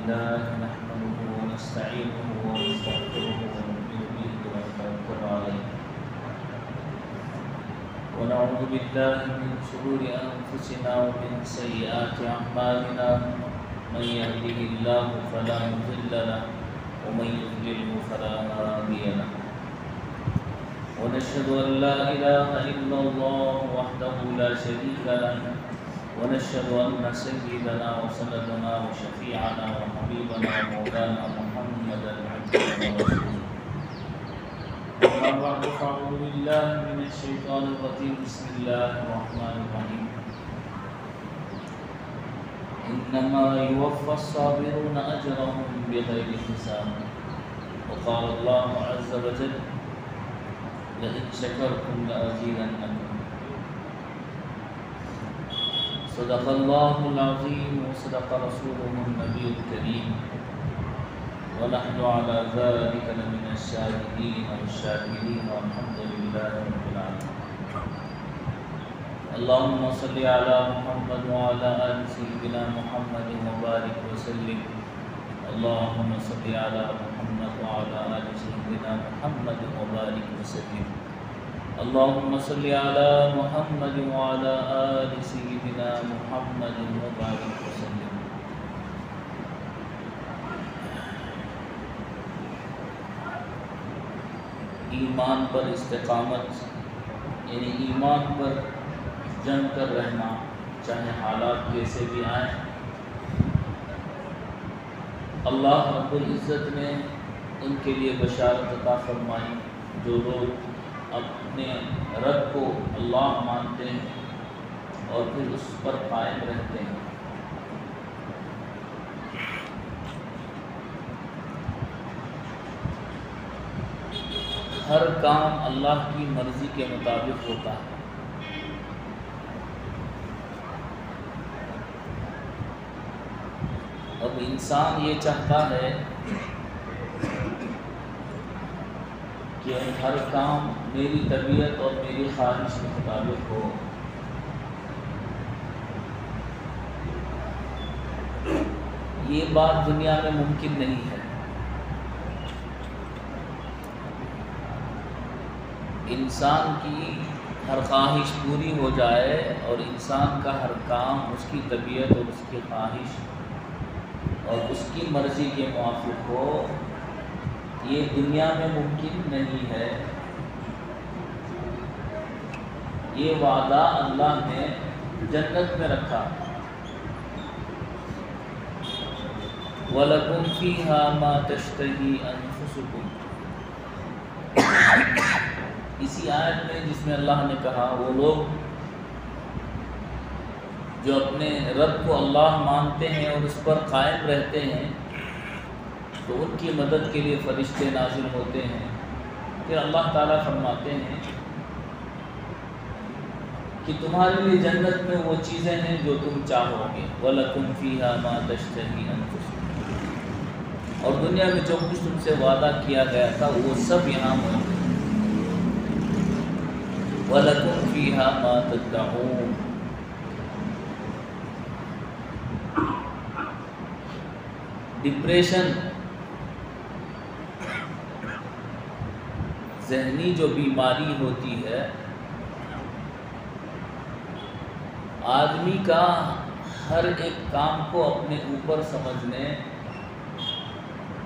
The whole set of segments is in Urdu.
لله نحمده ونستعينه ونستغفره ونؤمن به ونتوكل عليه ونعوذ بالله من شرور أنفسنا ومن سيئات أعمالنا من يهده الله فلا مضل له ومن يضلله فلا هادي له ونشهد أن لا إله إلا الله وحده لا شريك له ونشهد أن سيدنا وسندنا وشفيعنا وحبيبنا ومولانا محمدا عبده ورسوله أما بعد فأعوذ بالله من الشيطان الرجيم بسم الله الرحمن الرحيم إنما يوفى الصابرون أجرهم بغير حساب وقال الله عز وجل لئن شكرتم لأزيدنكم صدق الله العظيم وصدق رسوله النبي الكريم ونحن على ذلك لمن الشاهدين والشاكرين والحمد لله رب العالمين اللهم صل على محمد وعلى آل سيدنا محمد وبارك وسلم اللهم صل على محمد وعلى آل سيدنا محمد وبارك وسلم اللهم صل على محمد وعلى آل سيدنا محمد وبارك وسلم ایمان پر استقامت یعنی ایمان پر جم کر رہنا چاہے حالات کیسے بھی آئیں. اللہ رب العزت نے ان کے لیے بشارت عطا فرمائی جو لوگ اپنے رب کو اللہ مانتے ہیں اور پھر اس پر قائم رہتے ہیں. ہر کام اللہ کی مرضی کے مطابق ہوتا ہے. اب انسان یہ چاہتا ہے کہ ہر کام میری طبیعت اور میری خواہش کے مطابق ہو. یہ بات دنیا میں ممکن نہیں ہے. انسان کی ہر خواہش پوری ہو جائے اور انسان کا ہر کام اس کی طبیعت اور اس کی خواہش اور اس کی مرضی کے موافق ہو، یہ دنیا میں ممکن نہیں ہے. یہ وعدہ اللہ نے جنت میں رکھا. وَلَكُمْ فِيهَا مَا تَشْتَهِي أَنفُسُكُمْ. اسی آیت میں جس میں اللہ نے کہا وہ لوگ جو اپنے رب کو اللہ مانتے ہیں اور اس پر قائم رہتے ہیں تو ان کی مدد کے لیے فرشتے نازل ہوتے ہیں. پھر اللہ تعالیٰ فرماتے ہیں کہ تمہارے لیے جنت میں وہ چیزیں ہیں جو تم چاہو گے. وَلَكُمْ فِيهَا مَا تَشْتَهِي أَنفُسُكُمْ. اور دنیا میں جو کچھ تم سے وعدہ کیا گیا تھا وہ سب یہاں موجود ہے. وَلَكُمْ فِيهَا مَا تَدَّعُونَ. ڈپریشن ذہنی جو بیماری ہوتی ہے آدمی کا ہر ایک کام کو اپنے اوپر سمجھنے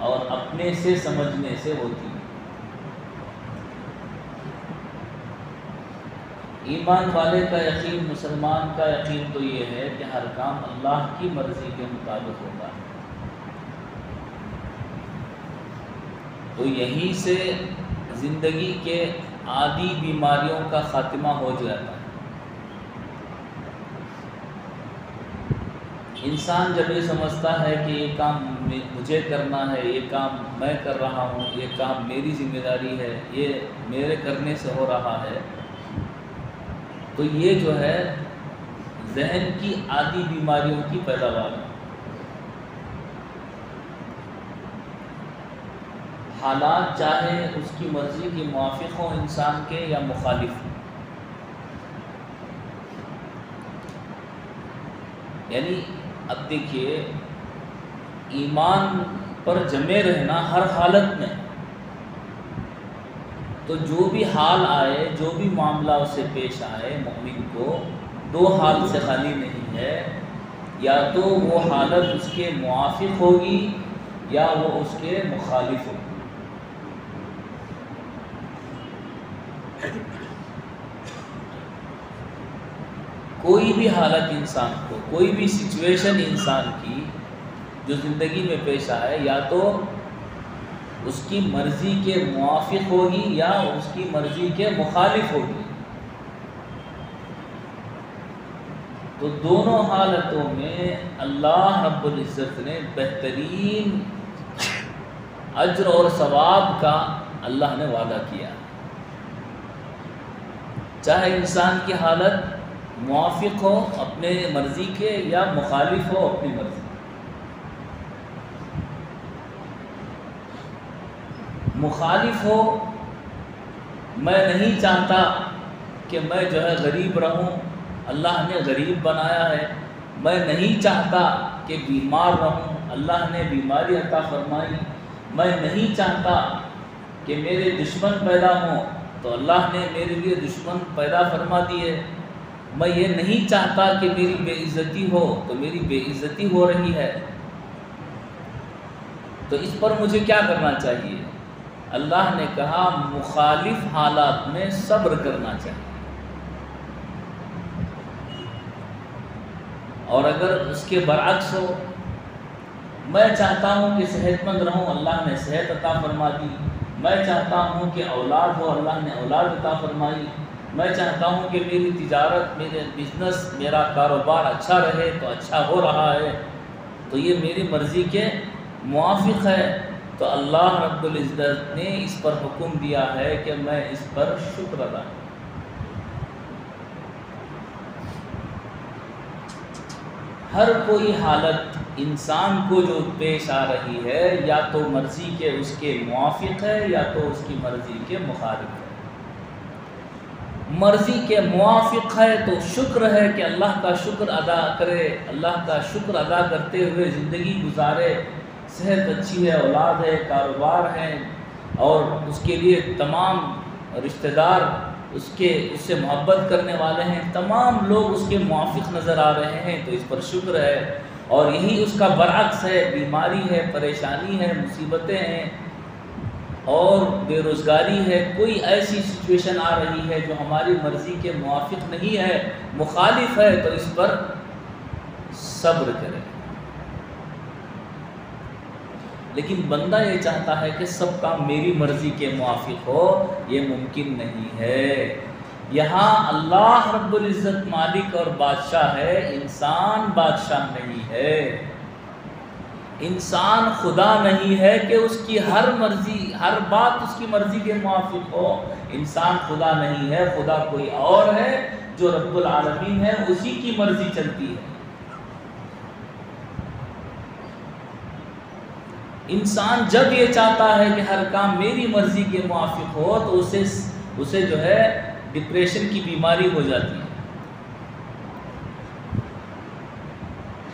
اور اپنے سے سمجھنے سے ہوتی ہے. ایمان والے کا یقین، مسلمان کا یقین تو یہ ہے کہ ہر کام اللہ کی مرضی کے مطابق ہوتا ہے. تو یہیں سے زندگی کے عادی بیماریوں کا خاتمہ ہو جاتا ہے. انسان جب یہ سمجھتا ہے کہ یہ کام مجھے کرنا ہے، یہ کام میں کر رہا ہوں، یہ کام میری ذمہ داری ہے، یہ میرے کرنے سے ہو رہا ہے، تو یہ جو ہے ذہن کی عادی بیماریوں کی پیداوار ہے. حالات چاہے اس کی مرضی کے موافق ہوں انسان کے یا مخالف ہوں. یعنی اب دیکھیے ایمان پر جمے رہنا ہر حالت میں. تو جو بھی حال آئے، جو بھی معاملہ اسے پیش آئے، مومن کو دو حال سے خالی نہیں ہے. یا تو وہ حالت اس کے موافق ہوگی یا وہ اس کے مخالف ہوگی. کوئی بھی حالت انسان کو، کوئی بھی سچویشن انسان کی جو زندگی میں پیش آئے، یا تو اس کی مرضی کے موافق ہوگی یا اس کی مرضی کے مخالف ہوگی. تو دونوں حالتوں میں اللہ رب العزت نے بہترین اجر اور ثواب کا اللہ نے وعدہ کیا. چاہے انسان کی حالت موافق ہو اپنے مرضی کے یا مخالف ہو اپنی مرضی. مخالف ہو، میں نہیں چاہتا کہ میں جو ہے غریب رہوں، اللہ نے غریب بنایا ہے. میں نہیں چاہتا کہ بیمار رہوں، اللہ نے بیماری عطا فرمائی. میں نہیں چاہتا کہ میرے دشمن پیدا ہوں، تو اللہ نے میرے لیے دشمن پیدا فرما دیے. میں یہ نہیں چاہتا کہ میری بے عزتی ہو، تو میری بے عزتی ہو رہی ہے. تو اس پر مجھے کیا کرنا چاہیے؟ اللہ نے کہا مخالف حالات میں صبر کرنا چاہیے. اور اگر اس کے برعکس ہو، میں چاہتا ہوں کہ صحت مند رہوں، اللہ نے صحت عطا فرما دی. میں چاہتا ہوں کہ اولاد ہو، اللہ نے اولاد عطا فرمائی. میں چاہتا ہوں کہ میری تجارت، میرے بزنس، میرا کاروبار اچھا رہے، تو اچھا ہو رہا ہے. تو یہ میری مرضی کے موافق ہے. تو اللہ رب العزت نے اس پر حکم دیا ہے کہ میں اس پر شکر ادا کروں. ہر کوئی حالت انسان کو جو پیش آ رہی ہے، یا تو مرضی کے اس کے موافق ہے یا تو اس کی مرضی کے مخالف ہے. مرضی کے موافق ہے تو شکر ہے کہ اللہ کا شکر ادا کرے، اللہ کا شکر ادا کرتے ہوئے زندگی گزارے. صحت اچھی ہے، اولاد ہے، کاروبار ہے، اور اس کے لیے تمام رشتہ دار اس سے محبت کرنے والے ہیں، تمام لوگ اس کے موافق نظر آ رہے ہیں، تو اس پر شکر ہے. اور یہی اس کا برعکس ہے، بیماری ہے، پریشانی ہے، مصیبتیں ہیں اور بے روزگاری ہے، کوئی ایسی سچویشن آ رہی ہے جو ہماری مرضی کے موافق نہیں ہے، مخالف ہے، تو اس پر صبر کرے. لیکن بندہ یہ چاہتا ہے کہ سب کام میری مرضی کے موافق ہو، یہ ممکن نہیں ہے. یہاں اللہ رب العزت مالک اور بادشاہ ہے، انسان بادشاہ نہیں ہے. انسان خدا نہیں ہے کہ اس کی ہر مرضی، ہر بات اس کی مرضی کے موافق ہو. انسان خدا نہیں ہے، خدا کوئی اور ہے جو رب العالمین ہے، اسی کی مرضی چلتی ہے. انسان جب یہ چاہتا ہے کہ ہر کام میری مرضی کے موافق ہو، تو اسے جو ہے ڈپریشن کی بیماری ہو جاتی ہے.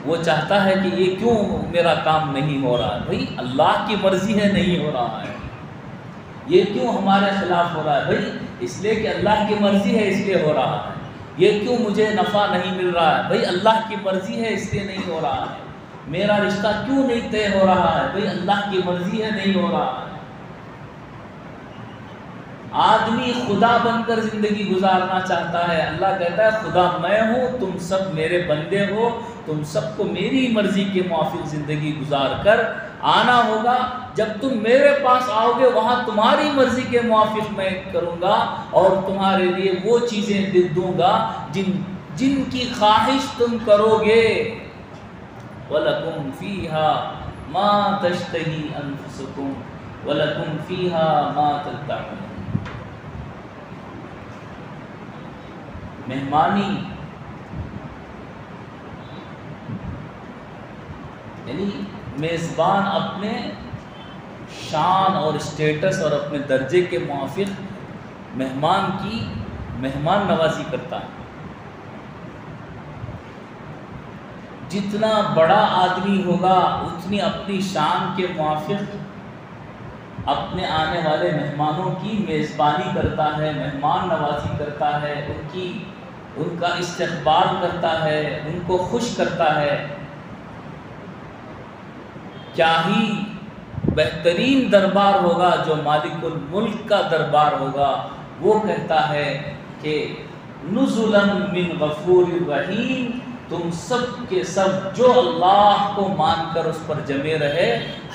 وہ چاہتا ہے کہ یہ کیوں میرا کام نہیں ہو رہا ہے. بھائی اللہ کی مرضی ہے نہیں ہو رہا ہے. یہ کیوں ہمارے خلاف ہو رہا ہے؟ بھائی اس لیے کہ اللہ کی مرضی ہے اس لیے ہو رہا ہے. یہ کیوں مجھے نفع نہیں مل رہا ہے؟ بھائی اللہ کی مرضی ہے اس لیے نہیں ہو رہا ہے. میرا رشتہ کیوں نہیں طے ہو رہا ہے؟ بھئی اللہ کی مرضی ہے نہیں ہو رہا ہے. آدمی خدا بن کر زندگی گزارنا چاہتا ہے. اللہ کہتا ہے خدا میں ہوں، تم سب میرے بندے ہو، تم سب کو میری مرضی کے موافق زندگی گزار کر آنا ہوگا. جب تم میرے پاس آؤ گے وہاں تمہاری مرضی کے موافق میں کروں گا، اور تمہارے لیے وہ چیزیں دے دوں گا جن کی خواہش تم کرو گے. وَلَكُمْ فِيهَا مَا تَشْتَهِي أَنفُسُكُمْ وَلَكُمْ فِيهَا مَا تَدَّعُونَ. مہمانی یعنی میزبان اپنے شان اور اسٹیٹس اور اپنے درجے کے موافق مہمان کی مہمان نوازی کرتا ہے. جتنا بڑا آدمی ہوگا اتنی اپنی شان کے موافق اپنے آنے والے مہمانوں کی میزبانی کرتا ہے، مہمان نوازی کرتا ہے، ان کا استقبال کرتا ہے، ان کو خوش کرتا ہے۔ کیا ہی بہترین دربار ہوگا جو مالک الملک کا دربار ہوگا۔ وہ کہتا ہے کہ نزلا من غفور الرحیم، تم سب کے سب جو اللہ کو مان کر اس پر جمے رہے،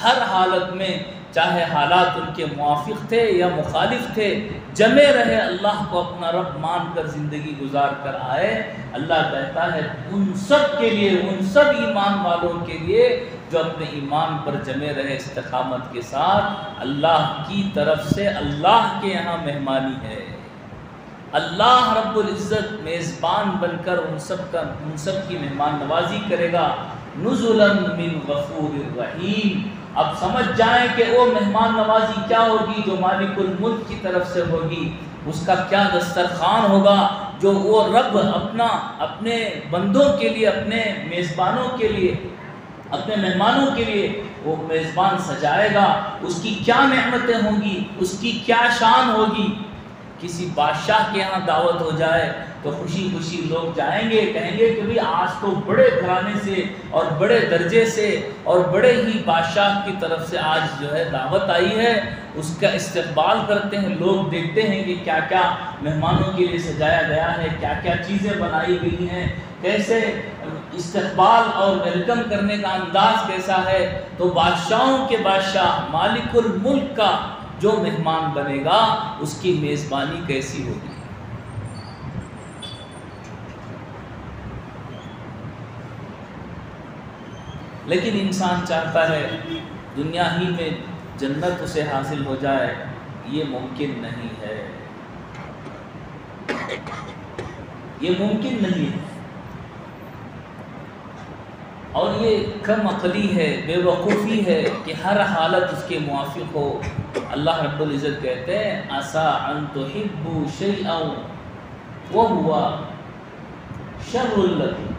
ہر حالت میں، چاہے حالات ان کے موافق تھے یا مخالف تھے، جمے رہے، اللہ کو اپنا رب مان کر زندگی گزار کر آئے۔ اللہ کہتا ہے ان سب کے لیے، ان سب ایمان والوں کے لیے جو اپنے ایمان پر جمے رہے استقامت کے ساتھ، اللہ کی طرف سے اللہ کے یہاں مہمانی ہے۔ اللہ رب العزت میزبان بن کر ان سب کی مہمان نوازی کرے گا۔ نزلا من غفور الرحیم، اب سمجھ جائیں کہ وہ مہمان نوازی کیا ہوگی جو مالک الملک کی طرف سے ہوگی، اس کا کیا دسترخوان ہوگا جو وہ رب اپنے بندوں کے لیے، اپنے میزبانوں کے لیے، اپنے مہمانوں کے لیے وہ میزبان سجائے گا۔ اس کی کیا نعمتیں ہوں گی، اس کی کیا شان ہوگی۔ کسی بادشاہ کے یہاں دعوت ہو جائے تو خوشی خوشی لوگ جائیں گے، کہیں گے کہ بھئی آج تو بڑے گھرانے سے اور بڑے درجے سے اور بڑے ہی بادشاہ کی طرف سے آج جو ہے دعوت آئی ہے، اس کا استقبال کرتے ہیں۔ لوگ دیکھتے ہیں کہ کیا کیا مہمانوں کے لیے سجایا گیا ہے، کیا کیا چیزیں بنائی گئی ہیں، کیسے استقبال اور ویلکم کرنے کا انداز کیسا ہے۔ تو بادشاہوں کے بادشاہ مالک الملک کا جو مہمان بنے گا اس کی میزبانی کیسی ہوگی۔ لیکن انسان چاہتا ہے دنیا ہی میں جنت اسے حاصل ہو جائے، یہ ممکن نہیں ہے، یہ ممکن نہیں ہے، اور یہ کم عقلی ہے، بے وقوفی ہے کہ ہر حالت اس کے موافق ہو۔ اللہ رب العزت کہتے ہیں عسیٰ ان تحبوا شیئا وہو شر لکم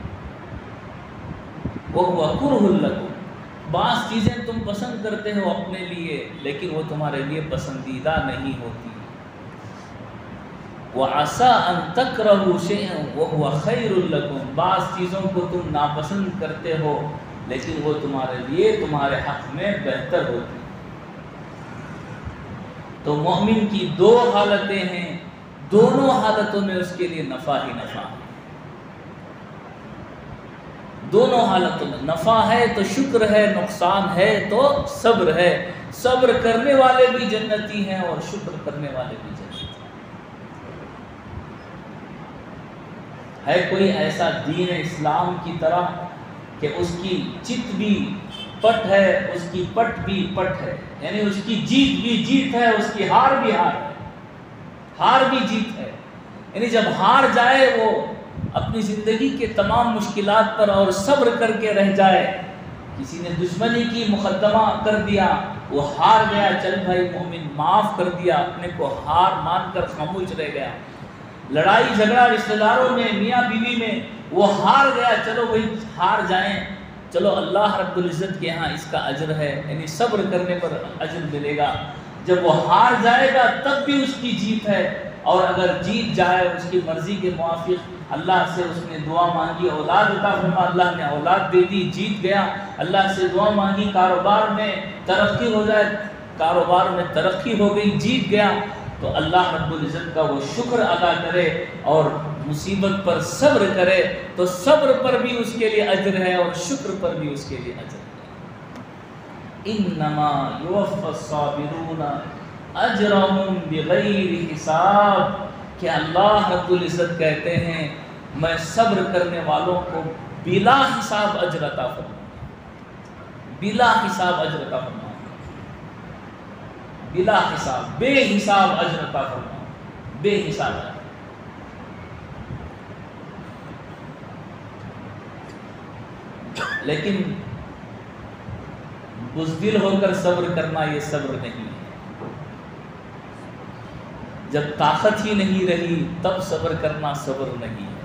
وہو کرہ لکم، بعض چیزیں تم پسند کرتے ہو اپنے لیے لیکن وہ تمہارے لیے پسندیدہ نہیں ہوتی۔ وَعَسَىٰ أَن تَكْرَهُوا شَيْئًا وَهُوَ خَيْرٌ لَكُمْ، بعض چیزوں کو تم ناپسند کرتے ہو لیکن وہ تمہارے لیے، تمہارے حق میں بہتر ہوتی۔ تو مومن کی دو حالتیں ہیں، دونوں حالتوں میں اس کے لیے نفع ہی نفع ہے۔ دونوں حالتوں میں نفع ہے تو شکر ہے، نقصان ہے تو صبر ہے۔ صبر کرنے والے بھی جنتی ہیں اور شکر کرنے والے بھی جنتی ہیں۔ ہے کوئی ایسا دین اسلام کی طرح کہ اس کی چت بھی پٹ ہے، اس کی پٹ بھی پٹ ہے، یعنی اس کی جیت بھی جیت ہے، اس کی ہار بھی ہار ہے، ہار بھی جیت ہے۔ یعنی جب ہار جائے وہ اپنی زندگی کے تمام مشکلات پر اور صبر کر کے رہ جائے، کسی نے دشمنی کی، مقدمہ کر دیا، وہ ہار گیا، چل بھائی مومن معاف کر دیا، اپنے کو ہار مان کر خاموش رہ گیا۔ لڑائی جھگڑا رشتہ داروں میں، میاں بیوی میں، وہ ہار گیا، چلو وہی ہار جائیں، چلو اللہ رب العزت کے ہاں اس کا اجر ہے، یعنی صبر کرنے پر اجر ملے گا۔ جب وہ ہار جائے گا تب بھی اس کی جیت ہے، اور اگر جیت جائے اس کی مرضی کے موافق، اللہ سے اس نے دعا مانگی اولاد عطا فرما، اللہ نے اولاد دے دی، جیت گیا۔ اللہ سے دعا مانگی کاروبار میں ترقی ہو جائے، کاروبار میں ترقی ہو گئی، جیت گیا، تو اللہ رب العزت کا وہ شکر ادا کرے اور مصیبت پر صبر کرے، تو صبر پر بھی اس کے لیے اجر ہے اور شکر پر بھی اس کے لیے اجر ہے۔ انما یوفی الصابرون اجرهم بغیر حساب، کہ اللہ رب العزت کہتے ہیں میں صبر کرنے والوں کو بلا حساب اجر عطا فرماؤں، بلا حساب اجر عطا فرماؤں، بلا حساب، بے حساب اجر عطا فرماؤں، بے حساب اجر۔ لیکن بزدل ہو کر صبر کرنا یہ صبر نہیں ہے۔ جب طاقت ہی نہیں رہی تب صبر کرنا صبر نہیں ہے۔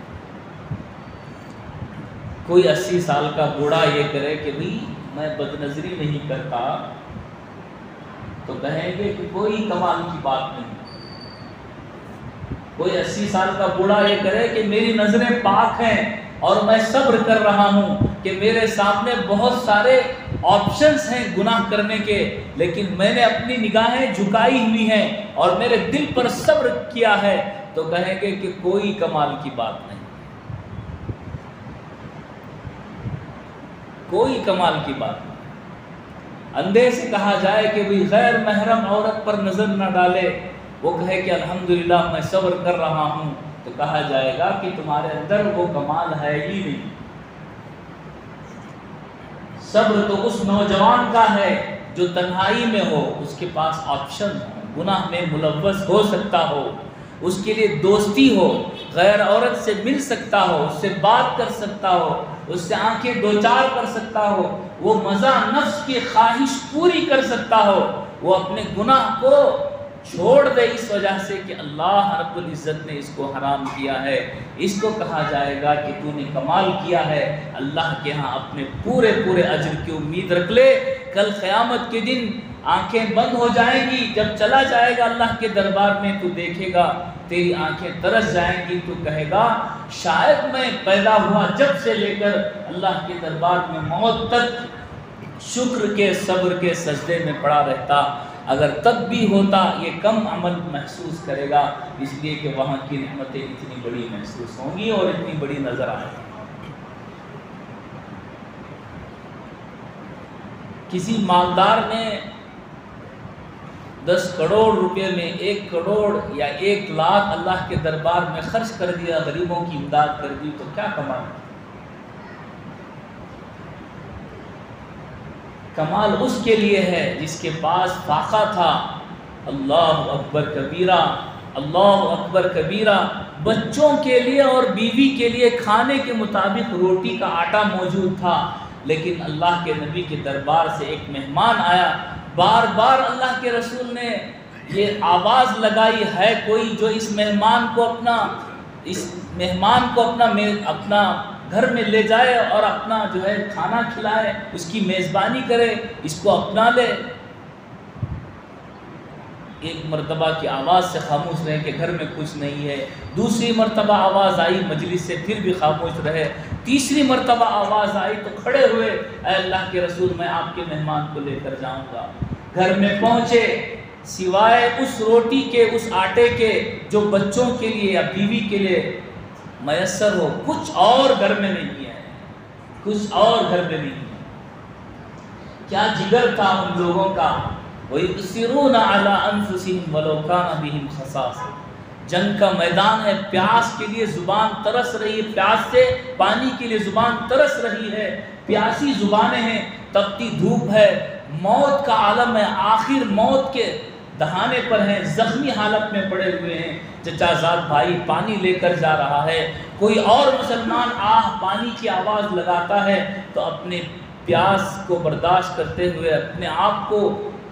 کوئی 80 سال کا بوڑھا یہ کرے کہ بھئی میں بدنظری نہیں کرتا، تو کہیں گے کہ کوئی کمال کی بات نہیں۔ کوئی 80 سال کا بوڑھا یہ کرے کہ میری نظریں پاک ہیں اور میں صبر کر رہا ہوں کہ میرے سامنے بہت سارے آپشنز ہیں گناہ کرنے کے، لیکن میں نے اپنی نگاہیں جھکائی ہوئی ہیں اور میرے دل پر صبر کیا ہے، تو کہیں گے کہ کوئی کمال کی بات نہیں، کوئی کمال کی بات نہیں۔ اندھے سے کہا جائے کہ بھی غیر محرم عورت پر نظر نہ ڈالے، وہ کہے کہ الحمدللہ میں صبر کر رہا ہوں، تو کہا جائے گا کہ تمہارے اندر وہ کمال ہے ہی نہیں۔ صبر تو اس نوجوان کا ہے جو تنہائی میں ہو، اس کے پاس آپشن ہو، گناہ میں ملوث ہو سکتا ہو، اس کے لیے دوستی ہو، غیر عورت سے مل سکتا ہو، اس سے بات کر سکتا ہو، اس سے آنکھیں دوچار کر سکتا ہو، وہ مزہ نفس کی خواہش پوری کر سکتا ہو، وہ اپنے گناہ کو چھوڑ دے اس وجہ سے کہ اللہ رب العزت نے اس کو حرام کیا ہے، اس کو کہا جائے گا کہ تو نے کمال کیا ہے۔ اللہ کے ہاں اپنے پورے اجر کی امید رکھ لے۔ کل قیامت کے دن آنکھیں بند ہو جائیں گی، جب چلا جائے گا اللہ کے دربار میں، تو دیکھے گا تیری آنکھیں ترس جائیں گی، تو کہے گا شاید میں پیدا ہوا جب سے لے کر اللہ کے دربار میں موت تک شکر کے صبر کے سجدے میں پڑا رہتا، اگر تب بھی ہوتا یہ کم عمل محسوس کرے گا، اس لیے کہ وہاں کی نعمتیں اتنی بڑی محسوس ہوں گی اور اتنی بڑی نظر آئیں گی۔ کسی مالدار نے 10 کروڑ روپے میں 1 کروڑ یا 1 لاکھ اللہ کے دربار میں خرچ کر دیا، غریبوں کی امداد کر دی، تو کیا کمال؟ کمال اس کے لیے ہے جس کے پاس فاقہ تھا۔ اللہ اکبر کبیرہ، اللہ اکبر کبیرہ۔ بچوں کے لیے اور بیوی کے لیے کھانے کے مطابق روٹی کا آٹا موجود تھا، لیکن اللہ کے نبی کے دربار سے ایک مہمان آیا، بار بار اللہ کے رسول نے یہ آواز لگائی ہے کوئی جو اس مہمان کو اپنا گھر میں لے جائے اور اپنا جو ہے کھانا کھلائے، اس کی میزبانی کرے، اس کو اپنا لے۔ ایک مرتبہ کی آواز سے خاموش رہے کہ گھر میں کچھ نہیں ہے، دوسری مرتبہ آواز آئی مجلس سے، پھر بھی خاموش رہے، تیسری مرتبہ آواز آئی تو کھڑے ہوئے، اے اللہ کے رسول میں آپ کے مہمان کو لے کر جاؤں گا۔ گھر میں پہنچے، سوائے اس روٹی کے، اس آٹے کے جو بچوں کے لیے یا بیوی کے لیے میسر ہو، کچھ اور گھر میں نہیں ہے، کچھ اور گھر میں نہیں ہے۔ کیا جگر تھا ان لوگوں کا! وَيُؤْثِرُونَ عَلَىٰ أَنفُسِهِمْ وَلَوْ كَانَ بِهِمْ خَصَاصَةٌ۔ جنگ کا میدان ہے، پیاس کے لیے زبان ترس رہی ہے، پیاس سے پانی کے لیے زبان ترس رہی ہے، پیاسی زبانیں ہیں، تپتی دھوپ ہے، موت کا عالم ہے، آخر موت کے دہانے پر ہیں، زخمی حالت میں پڑے ہوئے ہیں، چچا زاد بھائی پانی لے کر جا رہا ہے، کوئی اور مسلمان پانی کی آواز لگاتا ہے تو اپنے پیاس کو برداشت کرتے ہوئے اپنے آپ کو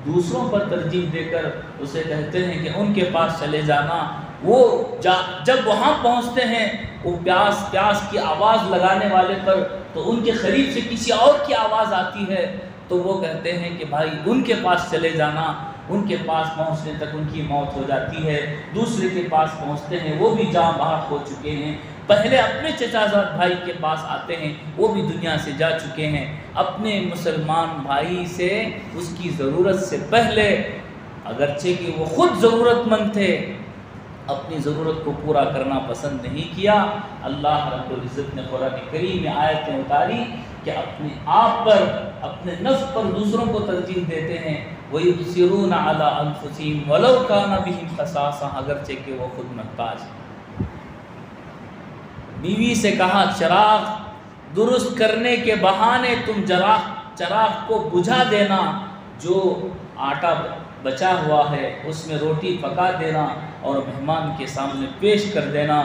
دوسروں پر ترجیح دے کر اسے کہتے ہیں کہ ان کے پاس چلے جانا۔ وہ جب وہاں پہنچتے ہیں، وہ پیاس کی آواز لگانے والے پر تو ان کے قریب سے کسی اور کی آواز آتی ہے، تو وہ کہتے ہیں کہ بھائی ان کے پاس چلے جانا۔ ان کے پاس پہنچنے تک ان کی موت ہو جاتی ہے، دوسرے کے پاس پہنچتے ہیں، وہ بھی جاں بحق ہو چکے ہیں، پہلے اپنے چچا زاد بھائی کے پاس آتے ہیں، وہ بھی دنیا سے جا چکے ہیں، اپنے مسلمان بھائی سے اس کی ضرورت سے پہلے، اگرچہ کہ وہ خود ضرورت مند تھے، اپنی ضرورت کو پورا کرنا پسند نہیں کیا۔ اللہ رب العزت نے قرآن کریم میں آیتیں اتاری کہ اپنے آپ پر، اپنے نفس پر دوسروں کو ترجیح دیتے ہیں۔ وَيُؤْثِرُونَ عَلَىٰ أَنفُسِهِمْ وَلَوْ كَانَ بِهِمْ خَصَاصَةٌ، اگرچہ کہ وہ خود محتاج ہیں۔ بیوی سے کہا چراغ درست کرنے کے بہانے تم چراغ کو بجھا دینا، جو آٹا بچا ہوا ہے اس میں روٹی پکا دینا اور مہمان کے سامنے پیش کر دینا،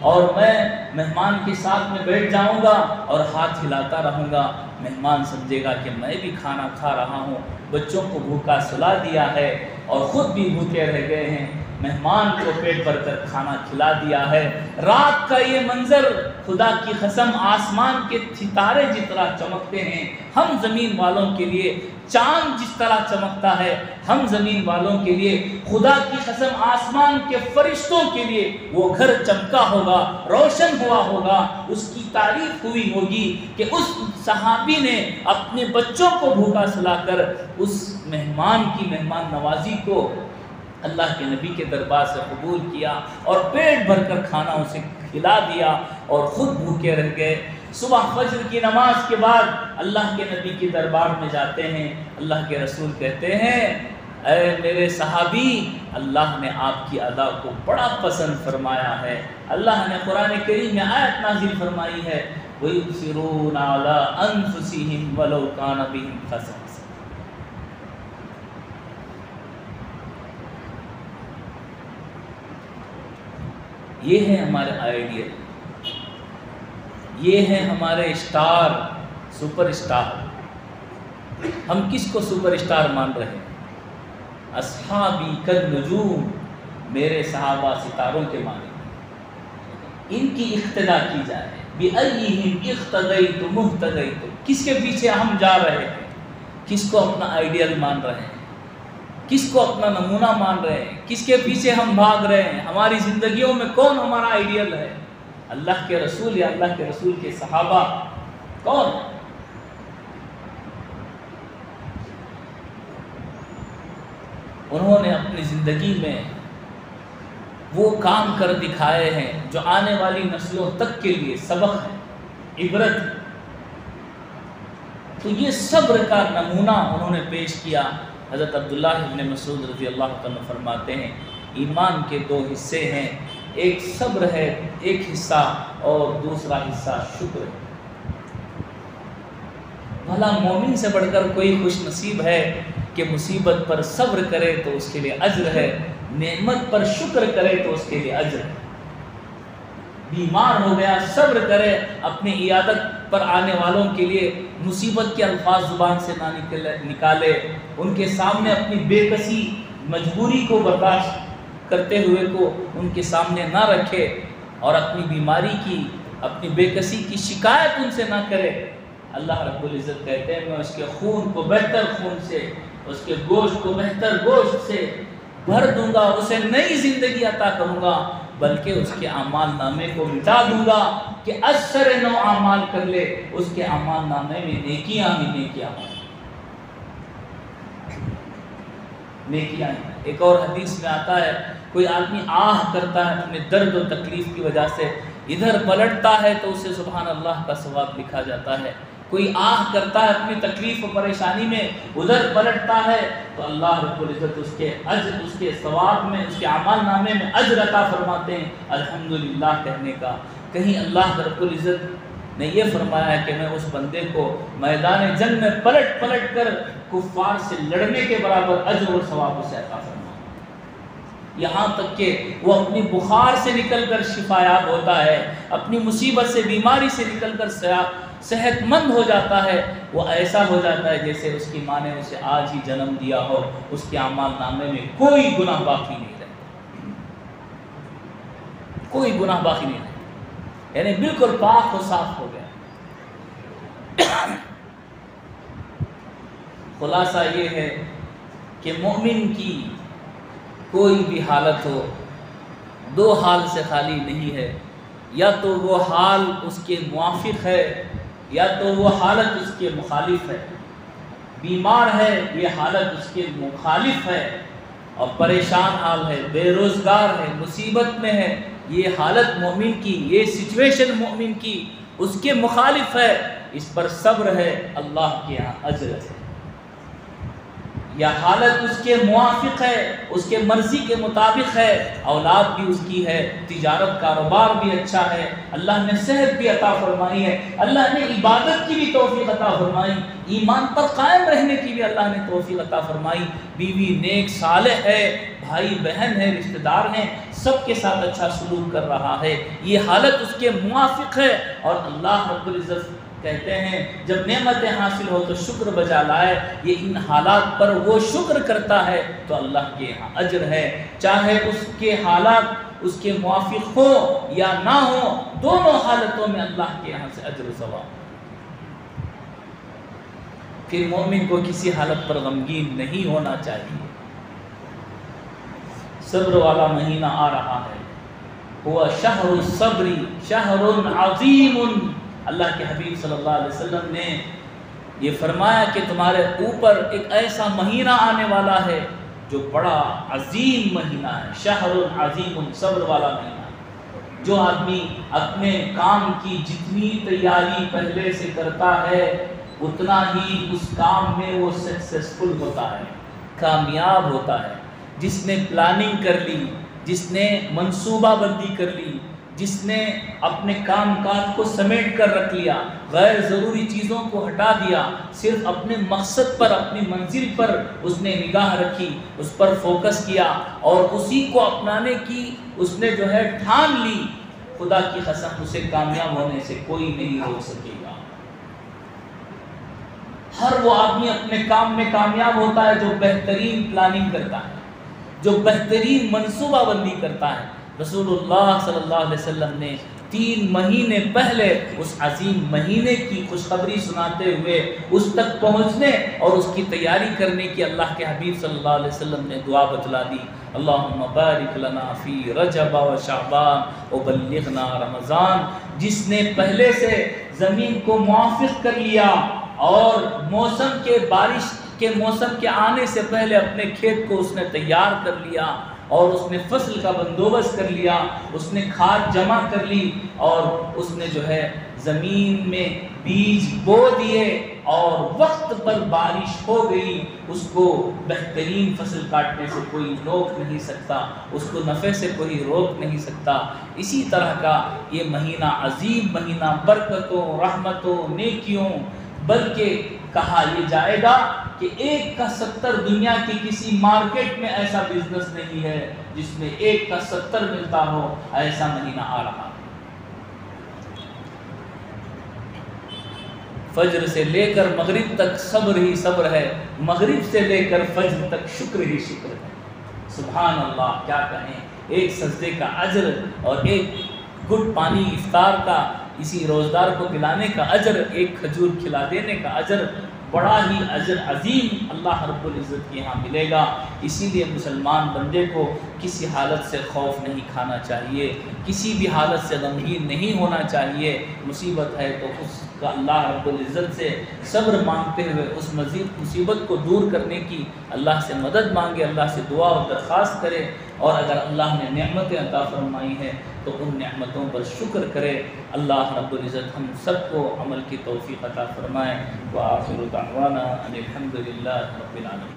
اور میں مہمان کے ساتھ میں بیٹھ جاؤں گا اور ہاتھ ہلاتا رہوں گا، مہمان سمجھے گا کہ میں بھی کھانا کھا رہا ہوں، بچوں کو بھوکا سلا دیا ہے اور خود بھی بھوکے رہ گئے ہیں، مہمان کو پیٹ بھر کر کھانا کھلا دیا ہے۔ رات کا یہ منظر، خدا کی قسم آسمان کے ستارے جس طرح چمکتے ہیں، ہم زمین والوں کے لیے چاند جس طرح چمکتا ہے، ہم زمین والوں کے لیے خدا کی قسم آسمان کے فرشتوں کے لیے وہ گھر چمکا ہوگا، روشن ہوا ہوگا۔ اس کی تعریف ہوئی ہوگی کہ اس صحابی نے اپنے بچوں کو بھوکا سلا کر اس مہمان کی مہمان نوازی کو اللہ کے نبی کے دربار سے قبول کیا اور پیٹ بھر کر کھانا اسے کھلا دیا اور خود بھوکے رہ گئے۔ صبح فجر کی نماز کے بعد اللہ کے نبی کے دربار میں جاتے ہیں، اللہ کے رسول کہتے ہیں اے میرے صحابی، اللہ نے آپ کی ادا کو بڑا پسند فرمایا ہے۔ اللہ نے قرآن کریم میں آیت نازل فرمائی ہے وَيُؤْثِرُونَ عَلَىٰ أَنفُسِهِمْ وَلَوْ كَانَ بِهِمْ خَصَاصَةٌ۔ یہ ہے ہمارے آئیڈیل، یہ ہے ہمارے اسٹار، سپر اسٹار۔ ہم کس کو سپر اسٹار مان رہے ہیں؟ اصحابی کالنجوم، میرے صحابہ ستاروں کے مانند، ان کی اقتدا کی جائے۔ بِأَيِّهِمْ اِقْتَدَيْتُ مُهْتَدَيْتُ، کس کے پیچھے ہم جا رہے ہیں؟ کس کو اپنا آئیڈیل مان رہے ہیں؟ کس کو اپنا نمونہ مان رہے ہیں؟ کس کے پیچھے ہم بھاگ رہے ہیں؟ ہماری زندگیوں میں کون ہمارا آئیڈیل ہے؟ اللہ کے رسول یا اللہ کے رسول کے صحابہ؟ کون؟ انہوں نے اپنی زندگی میں وہ کام کر دکھائے ہیں جو آنے والی نسلوں تک کے لیے سبق ہے، عبرت۔ تو یہ صبر کا نمونہ انہوں نے پیش کیا۔ حضرت عبداللہ ابن مسعود رضی اللہ عنہ فرماتے ہیں ایمان کے دو حصے ہیں، ایک صبر ہے ایک حصہ، اور دوسرا حصہ شکر ہے۔ بھلا مومن سے بڑھ کر کوئی خوش نصیب ہے کہ مصیبت پر صبر کرے تو اس کے لیے اجر ہے، نعمت پر شکر کرے تو اس کے لیے اجر ہے۔ بیمار ہو گیا صبر کرے، اپنی عیادت پر آنے والوں کے لیے مصیبت کے الفاظ زبان سے نہ نکالے، ان کے سامنے اپنی بے کسی مجبوری کو برداشت کرتے ہوئے کو ان کے سامنے نہ رکھے، اور اپنی بیماری کی، اپنی بے کسی کی شکایت ان سے نہ کرے۔ اللہ رب العزت کہتے ہیں میں اس کے خون کو بہتر خون سے، اس کے گوشت کو بہتر گوشت سے بھر دوں گا، اسے نئی زندگی عطا کروں گا، بلکہ اس کے اعمال نامے کو مٹا دوں گا کہ اثر نو اعمال کر لے، اس کے اعمال نامے میں نیکیاں ہی نیکیاں ہوں، نیکیاں ہیں۔ ایک اور حدیث میں آتا ہے کوئی آدمی آہ کرتا ہے اپنے درد و تکلیف کی وجہ سے، ادھر پلٹتا ہے تو اسے سبحان اللہ کا ثواب لکھا جاتا ہے۔ کوئی آہ کرتا ہے اپنی تکلیف و پریشانی میں، ادھر پلٹتا ہے تو اللہ رب العزت اس کے اجر، اس کے ثواب میں، اس کے اعمال نامے میں اجر عطا فرماتے ہیں الحمدللہ کہنے کا۔ کہیں اللہ رب العزت نے یہ فرمایا ہے کہ میں اس بندے کو میدان جنگ میں پلٹ پلٹ کر کفار سے لڑنے کے برابر اجر اور ثواب اسے عطا فرمایا، یہاں تک کہ وہ اپنی بخار سے نکل کر شفا یاب ہوتا ہے، اپنی مصیبت سے، بیماری سے نکل کر صحت مند ہو جاتا ہے، وہ ایسا ہو جاتا ہے جیسے اس کی ماں نے اسے آج ہی جنم دیا ہو، اس کے اعمال نامے میں کوئی گناہ باقی نہیں رہتا، کوئی گناہ باقی نہیں رہتا، یعنی بالکل پاک و صاف ہو گیا۔ خلاصہ یہ ہے کہ مومن کی کوئی بھی حالت ہو، دو حال سے خالی نہیں ہے، یا تو وہ حال اس کے موافق ہے یا تو وہ حالت اس کے مخالف ہے۔ بیمار ہے یہ حالت اس کے مخالف ہے، اور پریشان حال ہے، بے روزگار ہے، مصیبت میں ہے، یہ حالت مومن کی، یہ سچویشن مومن کی اس کے مخالف ہے، اس پر صبر ہے، اللہ کے یہاں اجر ہے۔ یا حالت اس کے موافق ہے، اس کے مرضی کے مطابق ہے، اولاد بھی اس کی ہے، تجارت کاروبار بھی اچھا ہے، اللہ نے صحت بھی عطا فرمائی ہے، اللہ نے عبادت کی بھی توفیق عطا فرمائی، ایمان پر قائم رہنے کی بھی اللہ نے توفیق عطا فرمائی، بیوی نیک صالح ہے، بھائی بہن ہے، رشتہ دار ہیں، سب کے ساتھ اچھا سلوک کر رہا ہے، یہ حالت اس کے موافق ہے، اور اللہ رب العزت کہتے ہیں جب نعمتیں حاصل ہو تو شکر بجا لائے، یہ ان حالات پر وہ شکر کرتا ہے تو اللہ کے یہاں اجر ہے، چاہے اس کے حالات اس کے موافق ہو یا نہ ہو، دونوں حالتوں میں اللہ کے یہاں سے اجر و ثواب۔ پھر مومن کو کسی حالت پر غمگین نہیں ہونا چاہیے۔ صبر والا مہینہ آ رہا ہے، ہوا شہر الصبر شہر عظیم۔ اللہ کے حبیب صلی اللہ علیہ وسلم نے یہ فرمایا کہ تمہارے اوپر ایک ایسا مہینہ آنے والا ہے جو بڑا عظیم مہینہ ہے، شہر عظیم، صبر والا مہینہ۔ جو آدمی اپنے کام کی جتنی تیاری پہلے سے کرتا ہے اتنا ہی اس کام میں وہ سکسیسفل ہوتا ہے، کامیاب ہوتا ہے۔ جس نے پلاننگ کر لی، جس نے منصوبہ بندی کر لی، جس نے اپنے کام کاج کو سمیٹ کر رکھ لیا، غیر ضروری چیزوں کو ہٹا دیا، صرف اپنے مقصد پر، اپنی منزل پر اس نے نگاہ رکھی، اس پر فوکس کیا اور اسی کو اپنانے کی اس نے جو ہے ٹھان لی، خدا کی قسم اسے کامیاب ہونے سے کوئی نہیں روک سکے گا۔ ہر وہ آدمی اپنے کام میں کامیاب ہوتا ہے جو بہترین پلاننگ کرتا ہے، جو بہترین منصوبہ بندی کرتا ہے۔ رسول اللہ صلی اللہ علیہ وسلم نے 3 مہینے پہلے اس عظیم مہینے کی خوشخبری سناتے ہوئے اس تک پہنچنے اور اس کی تیاری کرنے کی اللہ کے حبیب صلی اللہ علیہ وسلم نے دعا بتلا دی، اللہم بارک لنا فی رجب و شعبان وبلغنا رمضان۔ جس نے پہلے سے زمین کو موافق کر لیا اور موسم کے بارش کے موسم کے آنے سے پہلے اپنے کھیت کو اس نے تیار کر لیا اور اس نے فصل کا بندوبست کر لیا، اس نے کھاد جمع کر لی اور اس نے جو ہے زمین میں بیج بو دیے اور وقت پر بارش ہو گئی، اس کو بہترین فصل کاٹنے سے کوئی روک نہیں سکتا، اس کو نفع سے کوئی روک نہیں سکتا۔ اسی طرح کا یہ مہینہ عظیم مہینہ برکتوں، رحمتوں، نیکیوں، بلکہ کہا یہ جائے گا کہ 1 کا 70 دنیا کی کسی مارکیٹ میں ایسا بزنس نہیں ہے جس میں 1 کا 70 ملتا ہو، ایسا مہینہ آ رہا۔ فجر سے لے کر مغرب تک صبر ہی صبر ہے، مغرب سے لے کر فجر تک شکر ہی شکر ہے۔ سبحان اللہ، کیا کہیں، ایک سجدے کا اجر اور ایک گھٹ پانی افطار کا، اسی روزدار کو پلانے کا اجر، ایک کھجور کھلا دینے کا اجر، بڑا ہی اجر عظیم اللہ رب العزت کے یہاں ملے گا۔ اسی لیے مسلمان بندے کو کسی حالت سے خوف نہیں کھانا چاہیے، کسی بھی حالت سے غمگین نہیں ہونا چاہیے۔ مصیبت ہے تو اس کا اللہ رب العزت سے صبر مانگتے ہوئے اس مزید مصیبت کو دور کرنے کی اللہ سے مدد مانگے، اللہ سے دعا و درخواست کرے، اور اگر اللہ نے نعمتیں عطا فرمائی ہیں تو ان نعمتوں پر شکر کرے۔ اللہ رب العزت ہم سب کو عمل کی توفیق عطا فرمائے۔ وآخر دعوانا ان الحمد للہ رب العالمین۔